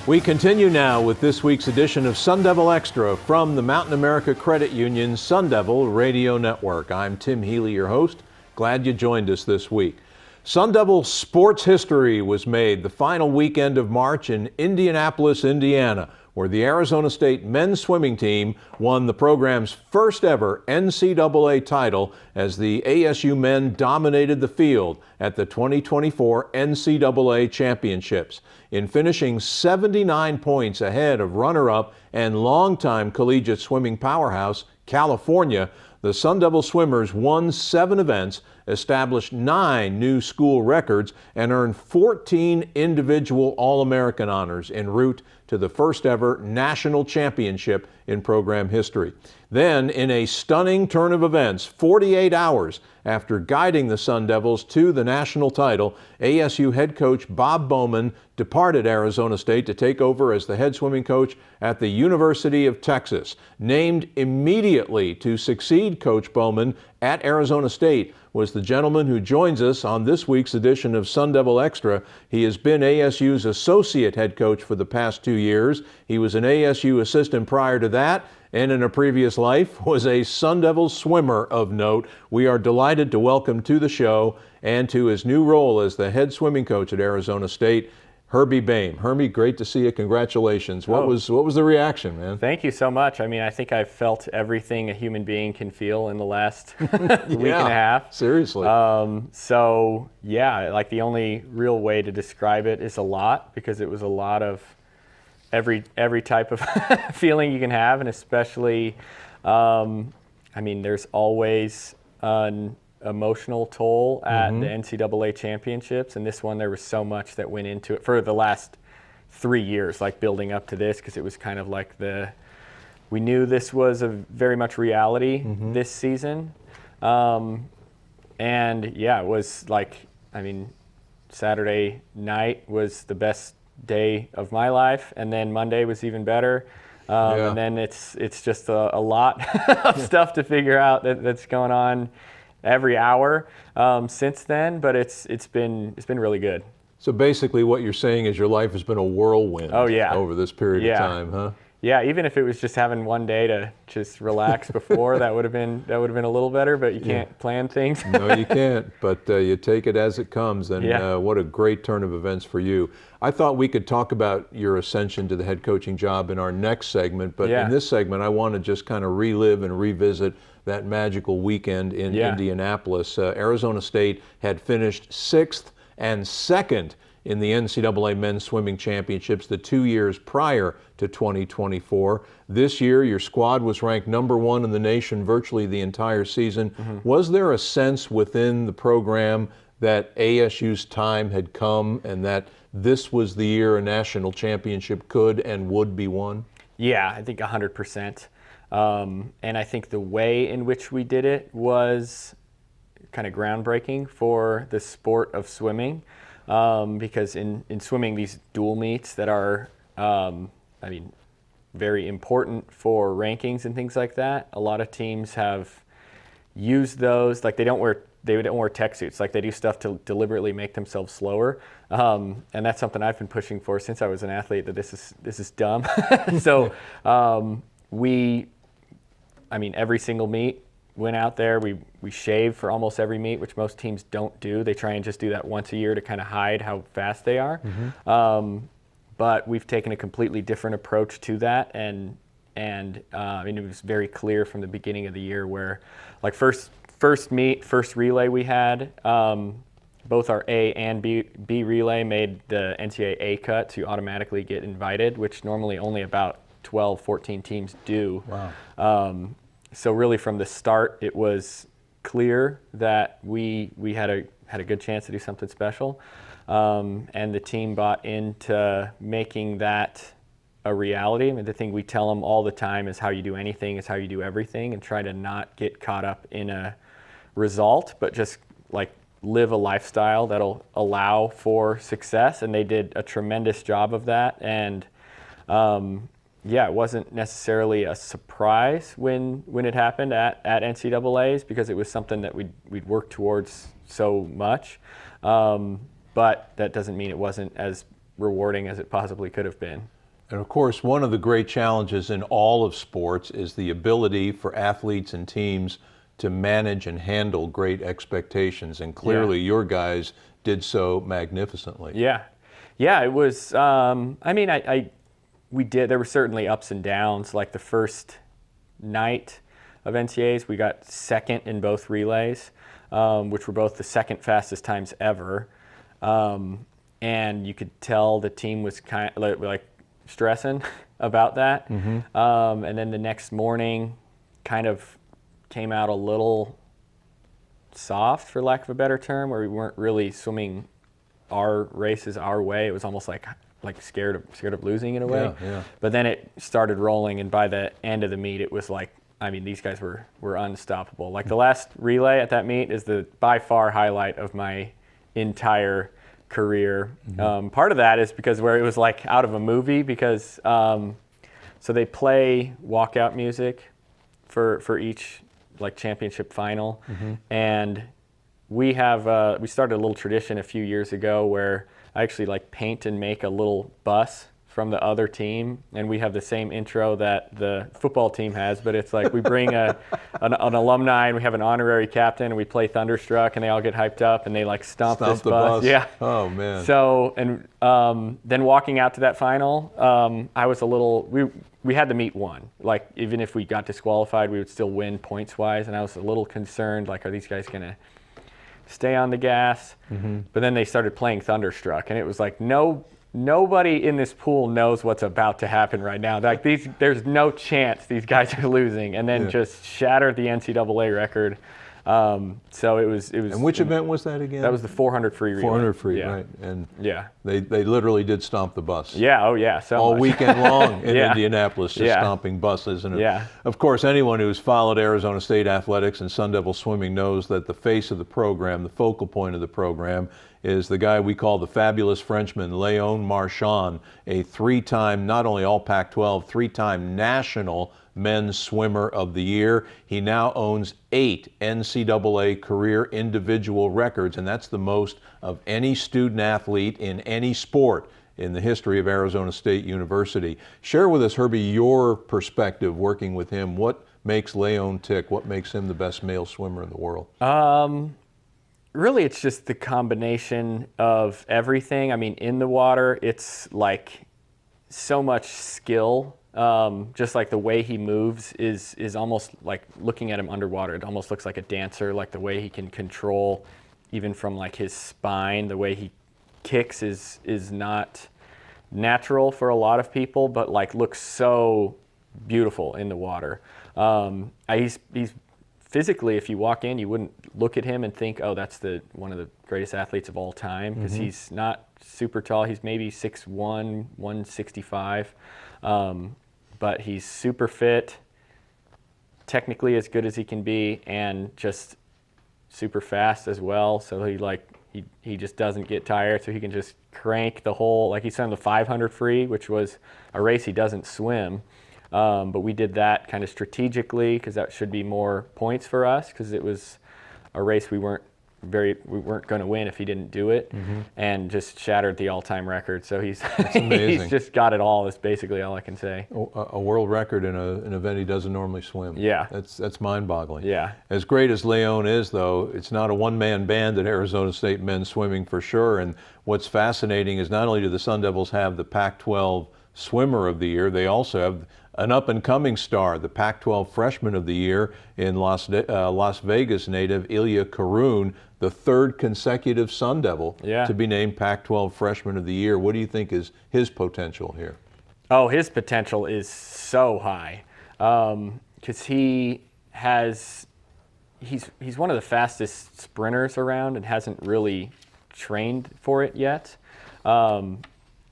We continue now with this week's edition of Sun Devil Extra from the Mountain America Credit Union Sun Devil Radio Network. I'm Tim Healey, your host. Glad you joined us this week. Sun Devil sports history was made the final weekend of March in Indianapolis, Indiana, where the Arizona State men's swimming team won the program's first ever NCAA title as the ASU men dominated the field at the 2024 NCAA Championships in finishing 79 points ahead of runner-up and longtime collegiate swimming powerhouse California. The Sun Devil swimmers won 7 events, established 9 new school records, and earned 14 individual All-American honors en route to the first ever national championship in program history. Then, in a stunning turn of events, 48 hours after guiding the Sun Devils to the national title, ASU head coach Bob Bowman departed Arizona State to take over as the head swimming coach at the University of Texas. Named immediately to succeed Coach Bowman at Arizona State was the gentleman who joins us on this week's edition of Sun Devil Extra. He has been ASU's associate head coach for the past 2 years. He was an ASU assistant prior to that, and in a previous life was a Sun Devil swimmer of note. We are delighted to welcome to the show and to his new role as the head swimming coach at Arizona State, Herbie Behm. Herbie, great to see you. Congratulations. What was the reaction, man? Thank you so much. I mean, I think I've felt everything a human being can feel in the last week and a half. Seriously. So yeah, like the only real way to describe it is a lot, because it was a lot of every type of feeling you can have, and especially, I mean, there's always an emotional toll at the NCAA championships, and this one there was so much that went into it for the last 3 years, like building up to this, because it was kind of like we knew this was a very much reality this season, and yeah, it was like, I mean, Saturday night was the best day of my life, and then Monday was even better. And then it's just a lot of stuff to figure out that's going on every hour since then, but it's been really good. So basically what you're saying is your life has been a whirlwind over this period of time, huh? Yeah, even if it was just having one day to just relax before, that would have been a little better, but you can't plan things. No, you can't, but you take it as it comes, and what a great turn of events for you. I thought we could talk about your ascension to the head coaching job in our next segment, but in this segment I want to just kind of relive and revisit that magical weekend in Indianapolis. Arizona State had finished 6th and 2nd in the NCAA Men's Swimming Championships the 2 years prior to 2024. This year, your squad was ranked number 1 in the nation virtually the entire season. Was there a sense within the program that ASU's time had come and that this was the year a national championship could and would be won? Yeah, I think 100%. And I think the way in which we did it was kind of groundbreaking for the sport of swimming, because in swimming, these dual meets that are, I mean, very important for rankings and things like that, a lot of teams have used those. Like they don't wear tech suits. Like they do stuff to deliberately make themselves slower, and that's something I've been pushing for since I was an athlete. That this is dumb. So I mean, every single meet went out there. We shave for almost every meet, which most teams don't do. They try and just do that once a year to kind of hide how fast they are. But we've taken a completely different approach to that, and I mean, it was very clear from the beginning of the year where, like first meet, first relay we had, both our A and B relay made the NCAA cut to automatically get invited, which normally only about 12, 14 teams do. Wow. So really from the start, it was clear that we had a good chance to do something special, and the team bought into making that a reality. I mean, the thing we tell them all the time is how you do anything is how you do everything, and try to not get caught up in a result, but just like live a lifestyle that'll allow for success. And they did a tremendous job of that. And yeah, it wasn't necessarily a surprise when it happened at NCAA's, because it was something that we'd worked towards so much. But that doesn't mean it wasn't as rewarding as it possibly could have been. And of course, one of the great challenges in all of sports is the ability for athletes and teams to manage and handle great expectations. And clearly your guys did so magnificently. Yeah, it was, we did, there were certainly ups and downs. Like the first night of NCAAs, we got second in both relays, which were both the second fastest times ever. And you could tell the team was kind of like stressing about that. And then the next morning kind of came out a little soft, for lack of a better term, where we weren't really swimming our races our way. It was almost like scared of losing in a way. But then it started rolling, and by the end of the meet, it was like, I mean, these guys were unstoppable. Like the last relay at that meet is the by far highlight of my entire career. Part of that is because where it was like out of a movie, because so they play walkout music for each like championship final, and we started a little tradition a few years ago where I actually like paint and make a little bus from the other team, and we have the same intro that the football team has, but it's like we bring an alumni, and we have an honorary captain, and we play Thunderstruck, and they all get hyped up, and they like stomp this bus. Yeah. Oh man. So, and then walking out to that final, I was a little, we had to meet one. Like even if we got disqualified, we would still win points wise, and I was a little concerned, like, are these guys gonna stay on the gas? But then they started playing Thunderstruck, and it was like, nobody in this pool knows what's about to happen right now. Like there's no chance these guys are losing, and then just shattered the NCAA record. So it was. And which event was that again? That was the 400 free relay. 400 free, right? And they literally did stomp the bus. Yeah. Oh yeah. So all much. weekend long in Indianapolis, just stomping buses. And of course, anyone who's followed Arizona State athletics and Sun Devil swimming knows that the face of the program, the focal point of the program, is the guy we call the fabulous Frenchman, Léon Marchand, a three-time, not only all Pac-12, three-time national men's swimmer of the year. He now owns 8 NCAA career individual records, and that's the most of any student athlete in any sport in the history of Arizona State University. Share with us, Herbie, your perspective working with him. What makes Léon tick? What makes him the best male swimmer in the world? Really, it's just the combination of everything. I mean, in the water, it's like so much skill. Just like the way he moves is almost like looking at him underwater. It almost looks like a dancer, like the way he can control, even from like his spine, the way he kicks is not natural for a lot of people, but like looks so beautiful in the water. He's physically, if you walk in, you wouldn't look at him and think, oh, that's one of the greatest athletes of all time, because he's not super tall. He's maybe 6'1", 165, but he's super fit, technically as good as he can be, and just super fast as well. So he just doesn't get tired, so he can just crank the whole, like he's on the 500 free, which was a race he doesn't swim. But we did that kind of strategically because that should be more points for us, because it was a race we weren't going to win if he didn't do it, and just shattered the all-time record. So he's he's just got it all. Is basically all I can say. A world record in an event he doesn't normally swim. Yeah, that's mind-boggling. Yeah. As great as Léon is, though, it's not a one-man band at Arizona State men's swimming for sure. And what's fascinating is not only do the Sun Devils have the Pac-12 Swimmer of the Year, they also have an up-and-coming star, the Pac-12 Freshman of the Year in Las Vegas native Ilya Karoun, the third consecutive Sun Devil to be named Pac-12 Freshman of the Year. What do you think is his potential here? Oh, his potential is so high, because he's one of the fastest sprinters around and hasn't really trained for it yet. I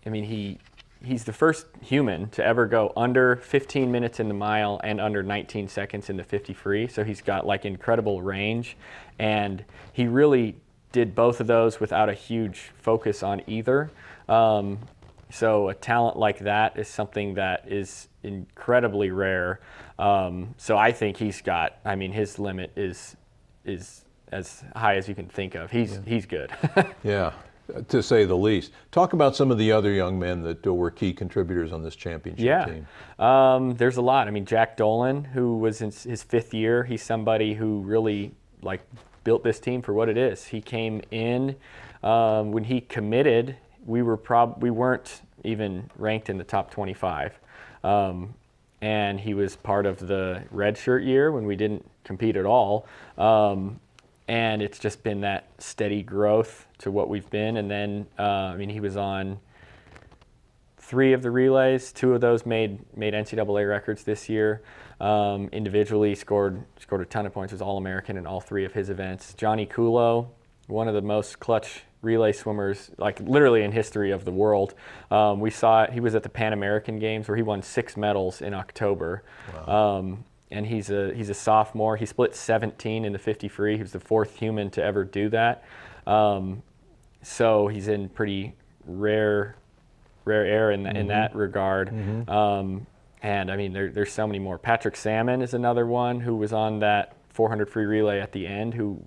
mean, he's the first human to ever go under 15 minutes in the mile and under 19 seconds in the 50 free. So he's got like incredible range, and he really did both of those without a huge focus on either. So a talent like that is something that is incredibly rare. So I think his limit is as high as you can think of. He's good. Yeah. to say the least. Talk about some of the other young men that were key contributors on this championship team. There's a lot. I mean, Jack Dolan, who was in his 5th year, he's somebody who really built this team for what it is. He came in when he committed. We weren't even ranked in the top 25, and he was part of the redshirt year when we didn't compete at all. And it's just been that steady growth to what we've been. And then, he was on 3 of the relays. 2 of those made NCAA records this year. Individually scored a ton of points. Was All-American in all 3 of his events. Johnny Kulo, one of the most clutch relay swimmers, literally in history of the world. We saw it. He was at the Pan American Games where he won 6 medals in October. Wow. And he's a sophomore. He split 17 in the 50 free. He was the 4th human to ever do that. So he's in pretty rare air in that regard. Mm-hmm. And there's so many more. Patrick Salmon is another one who was on that 400 free relay at the end, who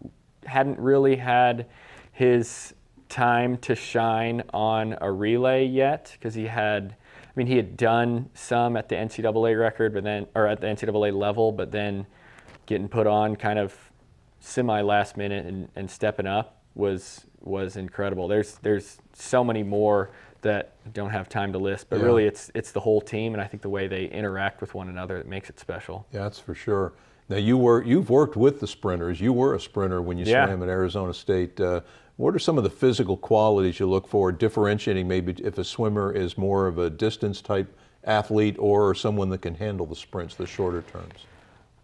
hadn't really had his time to shine on a relay yet, because he had done some at the NCAA record, at the NCAA level, but then getting put on kind of semi last minute and stepping up was incredible. There's so many more that don't have time to list, but really it's the whole team, and I think the way they interact with one another that makes it special. Yeah, that's for sure. Now you've worked with the sprinters. You were a sprinter when you swam at Arizona State. What are some of the physical qualities you look for, differentiating maybe if a swimmer is more of a distance type athlete or someone that can handle the sprints, the shorter terms?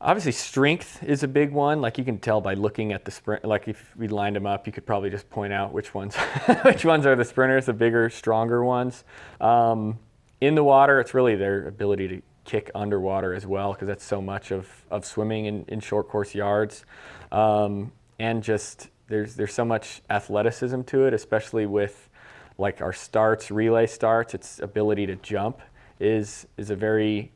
Obviously, strength is a big one. You can tell by looking at the sprint. If we lined them up, you could probably just point out which ones are the sprinters, the bigger, stronger ones. In the water, it's really their ability to kick underwater as well, because that's so much of swimming in short course yards. And just there's so much athleticism to it, especially with our starts, relay starts. Its ability to jump is a very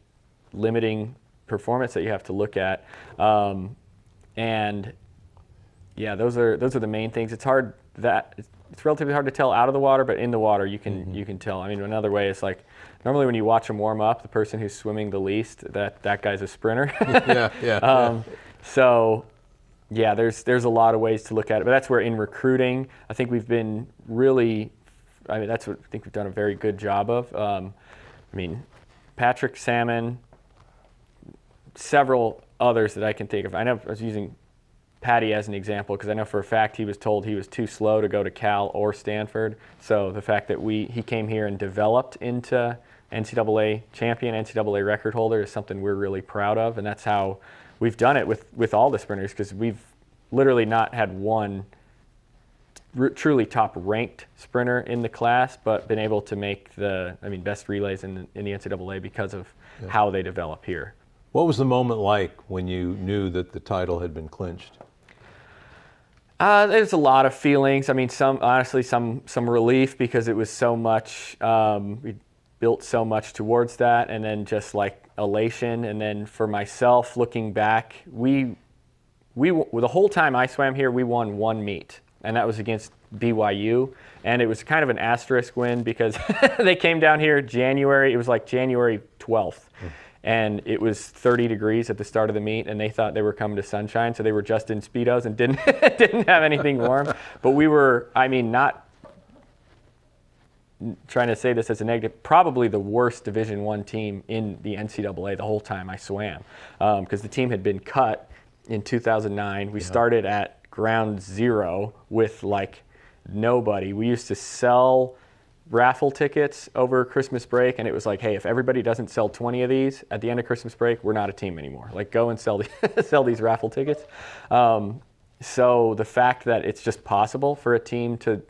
limiting performance that you have to look at. And yeah, those are the main things. It's relatively hard to tell out of the water, but in the water you can tell. Another way is normally when you watch them warm up, the person who's swimming the least, that guy's a sprinter. So yeah, there's a lot of ways to look at it, but that's where in recruiting, I think we've been really, that's what I think we've done a very good job of. Patrick Salmon, several others that I can think of. I know I was using Patty as an example because I know for a fact he was told he was too slow to go to Cal or Stanford. So the fact that he came here and developed into NCAA champion, NCAA record holder is something we're really proud of, and that's how we've done it with all the sprinters, because we've literally not had one truly top-ranked sprinter in the class, but been able to make the best relays in the NCAA because of how they develop here. What was the moment like when you knew that the title had been clinched? There's a lot of feelings. Some relief because it was so much. We built so much towards that, and then just elation. And then for myself, looking back, we the whole time I swam here, we won 1 meet, and that was against BYU, and it was kind of an asterisk win because they came down here January. It was January 12th. And it was 30 degrees at the start of the meet, and they thought they were coming to sunshine, so they were just in Speedos and didn't have anything warm. But we were, not trying to say this as a negative, probably the worst Division I team in the NCAA the whole time I swam, because the team had been cut in 2009. We started at ground zero with nobody. We used to sell raffle tickets over Christmas break, and it was hey, if everybody doesn't sell 20 of these at the end of Christmas break, we're not a team anymore. Go and sell these raffle tickets. So the fact that it's just possible for a team to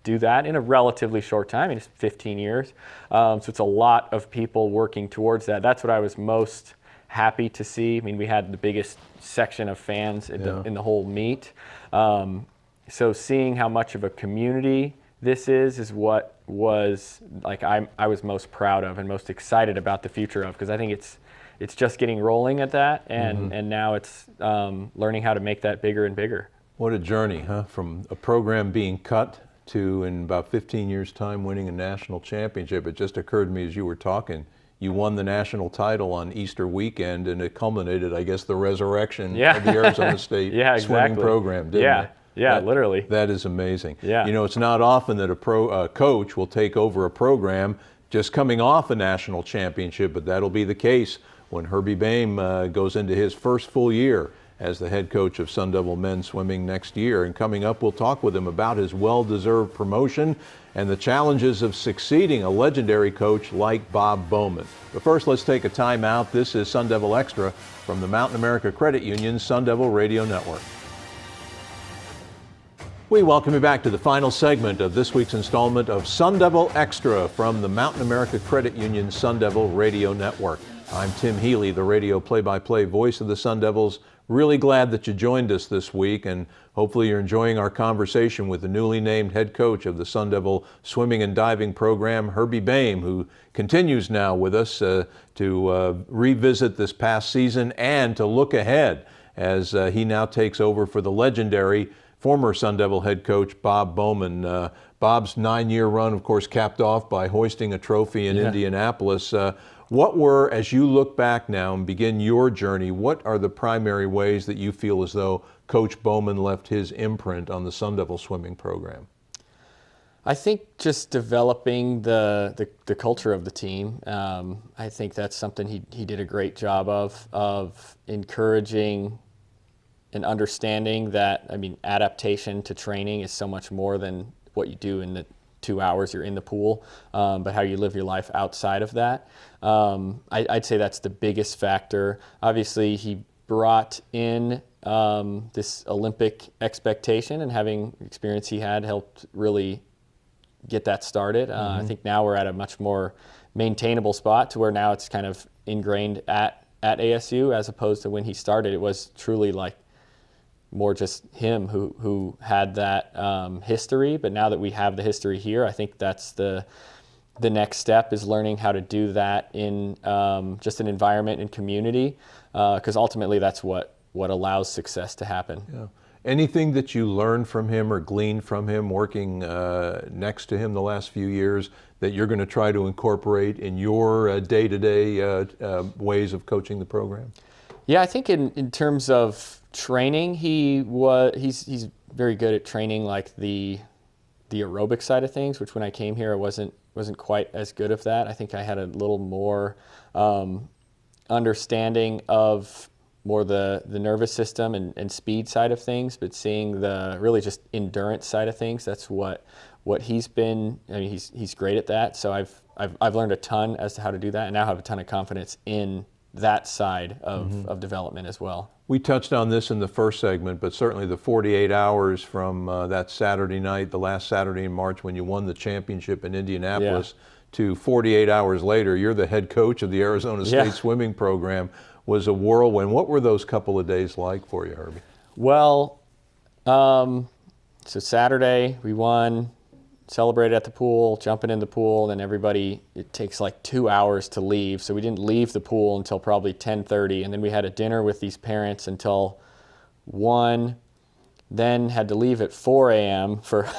do that in a relatively short time, it's 15 years. So it's a lot of people working towards that. That's what I was most happy to see. We had the biggest section of fans in the whole meet. So seeing how much of a community this is what was I was most proud of and most excited about the future of, because I think it's just getting rolling at that, and now it's learning how to make that bigger and bigger. What a journey, huh? From a program being cut to, in about 15 years' time, winning a national championship. It just occurred to me as you were talking, you won the national title on Easter weekend, and it culminated, I guess, the resurrection of the Arizona State swimming program, didn't it? Yeah, literally. That is amazing. Yeah. You know, it's not often that a coach will take over a program just coming off a national championship, but that'll be the case when Herbie Behm goes into his first full year as the head coach of Sun Devil men's swimming next year. And coming up, we'll talk with him about his well-deserved promotion and the challenges of succeeding a legendary coach like Bob Bowman. But first, let's take a time out. This is Sun Devil Extra from the Mountain America Credit Union's Sun Devil Radio Network. We welcome you back to the final segment of this week's installment of Sun Devil Extra from the Mountain America Credit Union's Sun Devil Radio Network. I'm Tim Healey, the radio play-by-play voice of the Sun Devils. Really glad that you joined us this week, and hopefully you're enjoying our conversation with the newly named head coach of the Sun Devil swimming and diving program, Herbie Behm, who continues now with us to revisit this past season and to look ahead as he now takes over for the legendary former Sun Devil head coach Bob Bowman. Bob's 9-year run, of course, capped off by hoisting a trophy in Indianapolis. What were, as you look back now and begin your journey, what are the primary ways that you feel as though Coach Bowman left his imprint on the Sun Devil swimming program? I think just developing the culture of the team. I think that's something he did a great job of encouraging and understanding that, I mean, adaptation to training is so much more than what you do in the 2 hours you're in the pool, but how you live your life outside of that. I'd say that's the biggest factor. Obviously, he brought in this Olympic expectation, and having experience he had helped really get that started. I think now we're at a much more maintainable spot to where now it's kind of ingrained at ASU, as opposed to when he started. It was truly like more just him who had that history. But now that we have the history here, I think that's the next step, is learning how to do that in just an environment and community, because ultimately that's what allows success to happen. Yeah. Anything that you learned from him or gleaned from him working next to him the last few years that you're going to try to incorporate in your day-to-day ways of coaching the program? Yeah, I think in terms of training, he's very good at training like the aerobic side of things, which when I came here I wasn't quite as good of that. I think I had a little more understanding of more the nervous system and speed side of things, but seeing the really just endurance side of things, that's what he's been. I mean, he's great at that. So I've learned a ton as to how to do that, and now have a ton of confidence in that side of development as well. We touched on this in the first segment, but certainly the 48 hours from that Saturday night, the last Saturday in March when you won the championship in Indianapolis, to 48 hours later, you're the head coach of the Arizona State swimming program, was a whirlwind. What were those couple of days like for you, Herbie? Well, so Saturday we won, celebrated at the pool, jumping in the pool, then everybody, it takes like 2 hours to leave. So we didn't leave the pool until probably 10:30, and then we had a dinner with these parents until 1, then had to leave at 4 a.m. for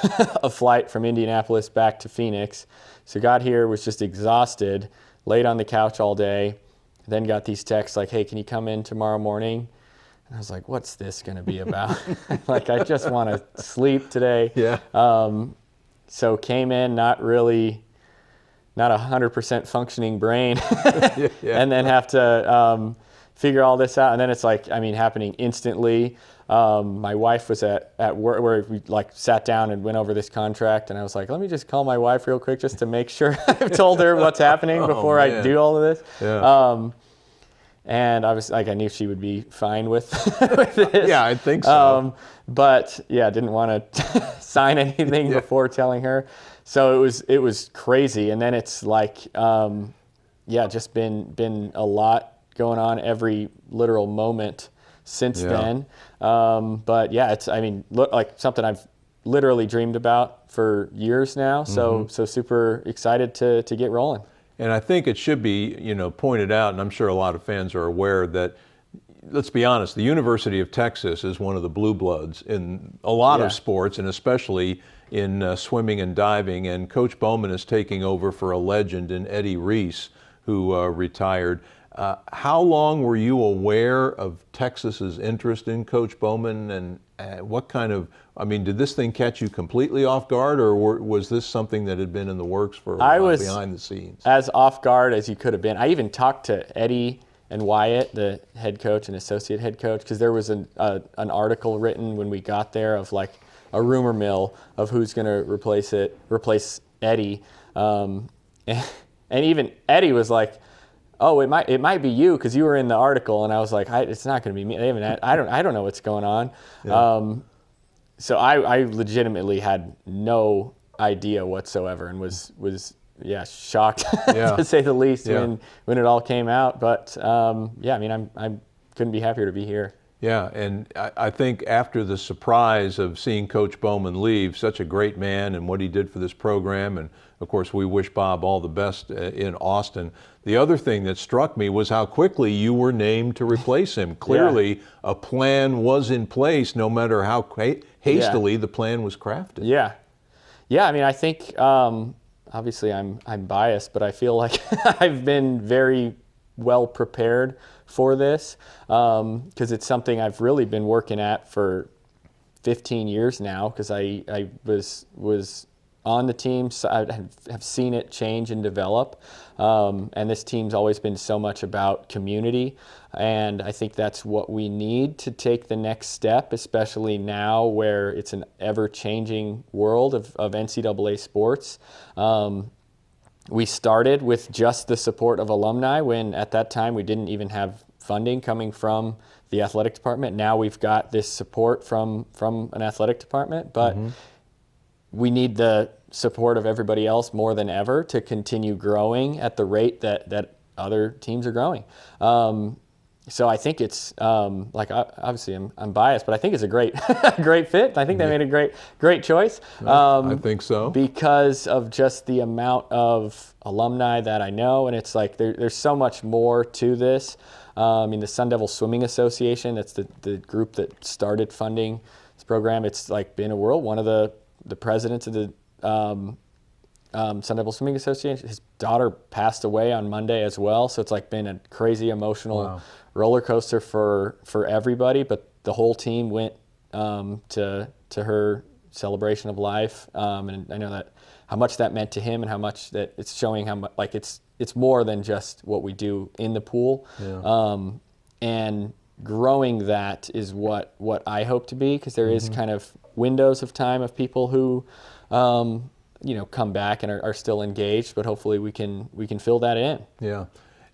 a flight from Indianapolis back to Phoenix. So got here, was just exhausted, laid on the couch all day, then got these texts like, hey, can you come in tomorrow morning? And I was like, what's this going to be about? Like, I just want to sleep today. Yeah. So came in not 100% functioning brain, and then have to figure all this out. And then it's like, I mean, happening instantly. My wife was at work, where we like sat down and went over this contract, and I was like, let me just call my wife real quick just to make sure I've told her what's happening before I do all of this. Yeah. And I was like, I knew she would be fine with this. Yeah, I think so. But yeah, didn't want to sign anything before telling her. So it was crazy. And then it's like, just been a lot going on every literal moment since then. But yeah, it's, I mean, look like something I've literally dreamed about for years now. So super excited to get rolling. And I think it should be, pointed out, and I'm sure a lot of fans are aware, that let's be honest, the University of Texas is one of the blue bloods in a lot of sports, and especially in swimming and diving. And Coach Behm is taking over for a legend in Eddie Reese, who retired. How long were you aware of Texas's interest in Coach Behm, and what kind of, I mean, did this thing catch you completely off guard, or was this something that had been in the works for a while behind the scenes? As off guard as you could have been. I even talked to Eddie and Wyatt, the head coach and associate head coach, because there was an article written when we got there of like a rumor mill of who's going to replace Eddie, and even Eddie was like, "Oh, it might be you because you were in the article," and I was like, "It's not going to be me. I don't know what's going on." Yeah. So I legitimately had no idea whatsoever, and was shocked to say the least when it all came out. But I mean, I couldn't be happier to be here. Yeah, and I think after the surprise of seeing Coach Behm leave, such a great man and what he did for this program, and of course we wish Bob all the best in Austin. The other thing that struck me was how quickly you were named to replace him. Clearly a plan was in place, no matter how hastily the plan was crafted. Yeah, I mean, I think obviously I'm biased, but I feel like I've been very well prepared for this, because it's something I've really been working at for 15 years now, because I was on the team, so I have seen it change and develop, and this team's always been so much about community, and I think that's what we need to take the next step, especially now where it's an ever-changing world of NCAA sports. We started with just the support of alumni when at that time we didn't even have funding coming from the athletic department. Now we've got this support from an athletic department, but we need the support of everybody else more than ever to continue growing at the rate that other teams are growing. So I think it's obviously I'm biased, but I think it's a great great fit. I think they made a great choice. I think so, because of just the amount of alumni that I know, and it's like there's so much more to this. I mean, the Sun Devil Swimming Association, that's the group that started funding this program. It's like been a whirl. One of the presidents of the Sun Devil Swimming Association, his daughter passed away on Monday as well, so it's like been a crazy emotional roller coaster for everybody, but the whole team went to her celebration of life, and I know that how much that meant to him, and how much that it's showing how much, like it's more than just what we do in the pool, and growing that is what I hope to be, because there is kind of windows of time of people who come back and are still engaged, but hopefully we can fill that in. Yeah.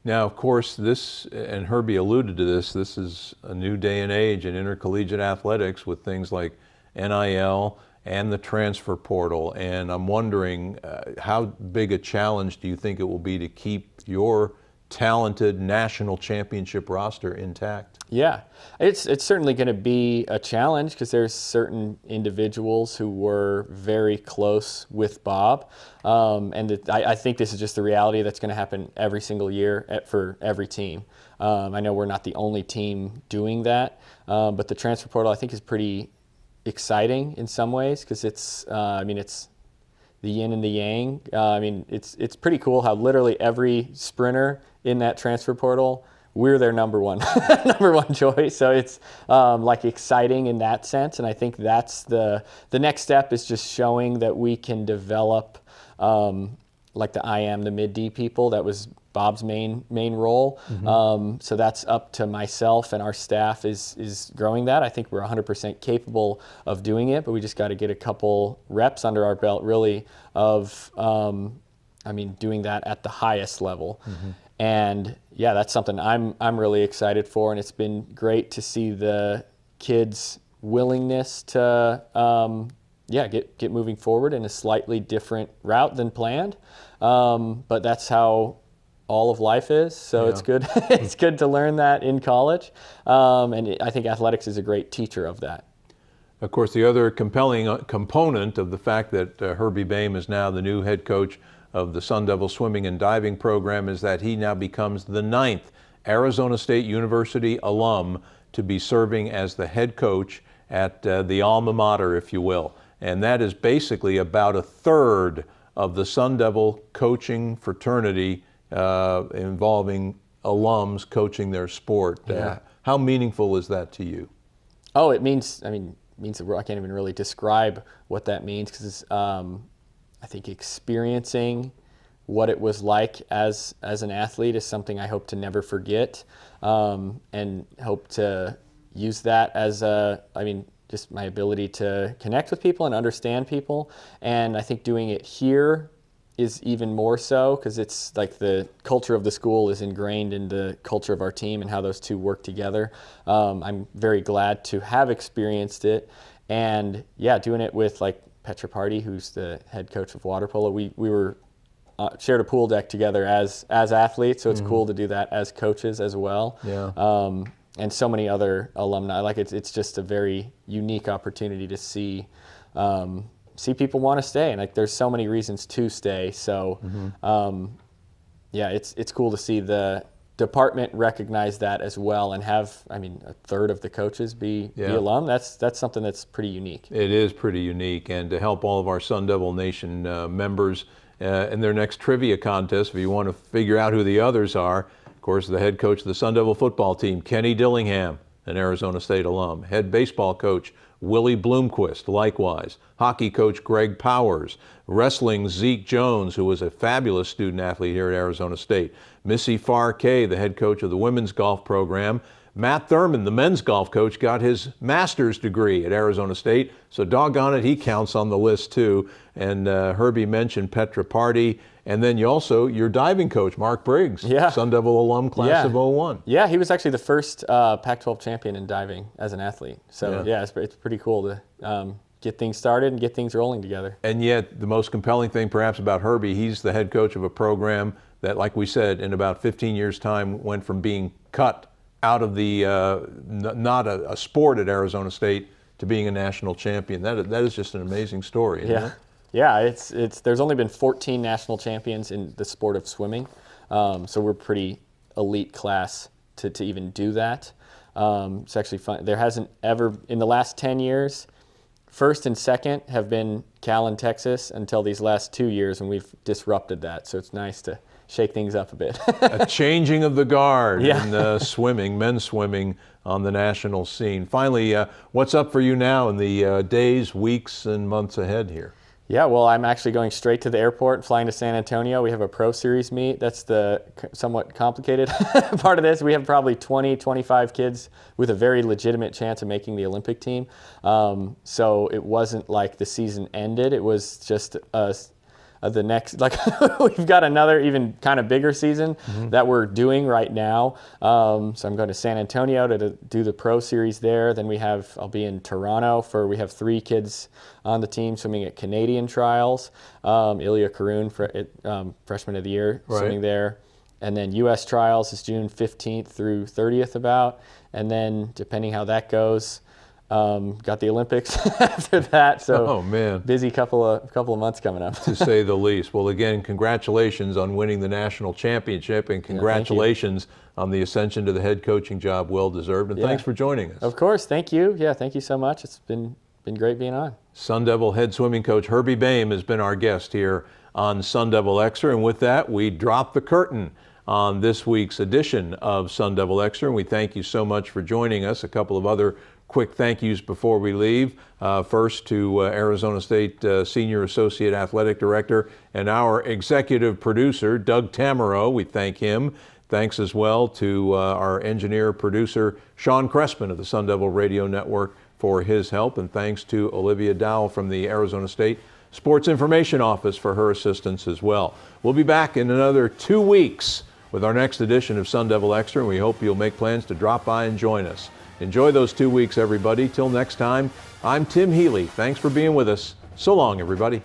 Now, of course, this, and Herbie alluded to this is a new day and age in intercollegiate athletics with things like NIL and the transfer portal. And I'm wondering, how big a challenge do you think it will be to keep your talented national championship roster intact? Yeah, it's certainly going to be a challenge, because there's certain individuals who were very close with Bob, and I think this is just the reality that's going to happen every single year for every team. I know we're not the only team doing that, but the transfer portal I think is pretty exciting in some ways, because it's it's the yin and the yang. It's pretty cool how literally every sprinter in that transfer portal, we're their number one choice. So it's exciting in that sense, and I think that's the next step, is just showing that we can develop the mid-D people. That was Bob's main role. So that's up to myself, and our staff is growing that. I think we're 100% capable of doing it, but we just got to get a couple reps under our belt, really, of doing that at the highest level. And yeah, that's something I'm really excited for, and it's been great to see the kids' willingness to get moving forward in a slightly different route than planned. But that's how all of life is, so it's good. It's good to learn that in college, and I think athletics is a great teacher of that. Of course, the other compelling component of the fact that Herbie Behm is now the new head coach of the Sun Devil Swimming and Diving program is that he now becomes the 9th Arizona State University alum to be serving as the head coach at the alma mater, if you will. And that is basically about a third of the Sun Devil coaching fraternity involving alums coaching their sport. Yeah. How meaningful is that to you? Oh, it means the world. I can't even really describe what that means, because I think experiencing what it was like as an athlete is something I hope to never forget, and hope to use that as just my ability to connect with people and understand people. And I think doing it here is even more so, because it's like the culture of the school is ingrained in the culture of our team and how those two work together. I'm very glad to have experienced it. And yeah, doing it with like Petra Party, who's the head coach of water polo. We were shared a pool deck together as athletes, so it's cool to do that as coaches as well. Yeah. And so many other alumni. Like it's just a very unique opportunity to see people want to stay, and like there's so many reasons to stay. So yeah, it's cool to see the department recognize that as well, and have a third of the coaches be alum. That's something that's pretty unique. It is pretty unique, and to help all of our Sun Devil Nation members in their next trivia contest, if you want to figure out who the others are, of course, the head coach of the Sun Devil football team, Kenny Dillingham, an Arizona State alum. Head baseball coach, Willie Bloomquist, likewise. Hockey coach, Greg Powers. Wrestling, Zeke Jones, who was a fabulous student athlete here at Arizona State. Missy Farkay, the head coach of the women's golf program. Matt Thurman, the men's golf coach, got his master's degree at Arizona State, so doggone it, he counts on the list too. And Herbie mentioned Petra Party, and then your diving coach, Mark Briggs, Sun Devil alum, class of 01. Yeah, he was actually the first Pac-12 champion in diving as an athlete. So yeah, it's pretty cool to get things started and get things rolling together. And yet, the most compelling thing perhaps about Herbie, he's the head coach of a program that, like we said, in about 15 years' time went from being cut out of the not a sport at Arizona State to being a national champion. That is just an amazing story. Isn't it? Yeah. It's there's only been 14 national champions in the sport of swimming, so we're pretty elite class to even do that. It's actually fun. There hasn't ever in the last 10 years. First and second have been Cal and Texas until these last 2 years, and we've disrupted that. So it's nice to shake things up a bit. A changing of the guard in swimming, men's swimming on the national scene. Finally, what's up for you now in the days, weeks, and months ahead here? Yeah, well, I'm actually going straight to the airport, flying to San Antonio. We have a Pro Series meet. That's the somewhat complicated part of this. We have probably 20, 25 kids with a very legitimate chance of making the Olympic team. So it wasn't like the season ended. It was just the next, like we've got another even kind of bigger season that we're doing right now. So I'm going to San Antonio to do the Pro Series there. Then I'll be in Toronto we have 3 kids on the team swimming at Canadian trials. Ilya Karun, freshman of the year, swimming there. And then U.S. trials is June 15th through 30th about. And then depending how that goes, got the Olympics after that, so busy couple of months coming up. To say the least. Well, again, congratulations on winning the national championship, and congratulations on the ascension to the head coaching job. Well deserved, and thanks for joining us. Of course, thank you. Yeah, thank you so much. It's been great being on. Sun Devil head swimming coach Herbie Behm has been our guest here on Sun Devil Extra, and with that, we drop the curtain on this week's edition of Sun Devil Extra, and we thank you so much for joining us. A couple of other quick thank yous before we leave. First to Arizona State Senior Associate Athletic Director and our executive producer, Doug Tamaro. We thank him. Thanks as well to our engineer producer, Sean Crespin of the Sun Devil Radio Network for his help. And thanks to Olivia Dowell from the Arizona State Sports Information Office for her assistance as well. We'll be back in another 2 weeks with our next edition of Sun Devil Extra, and we hope you'll make plans to drop by and join us. Enjoy those 2 weeks, everybody. Till next time, I'm Tim Healey. Thanks for being with us. So long, everybody.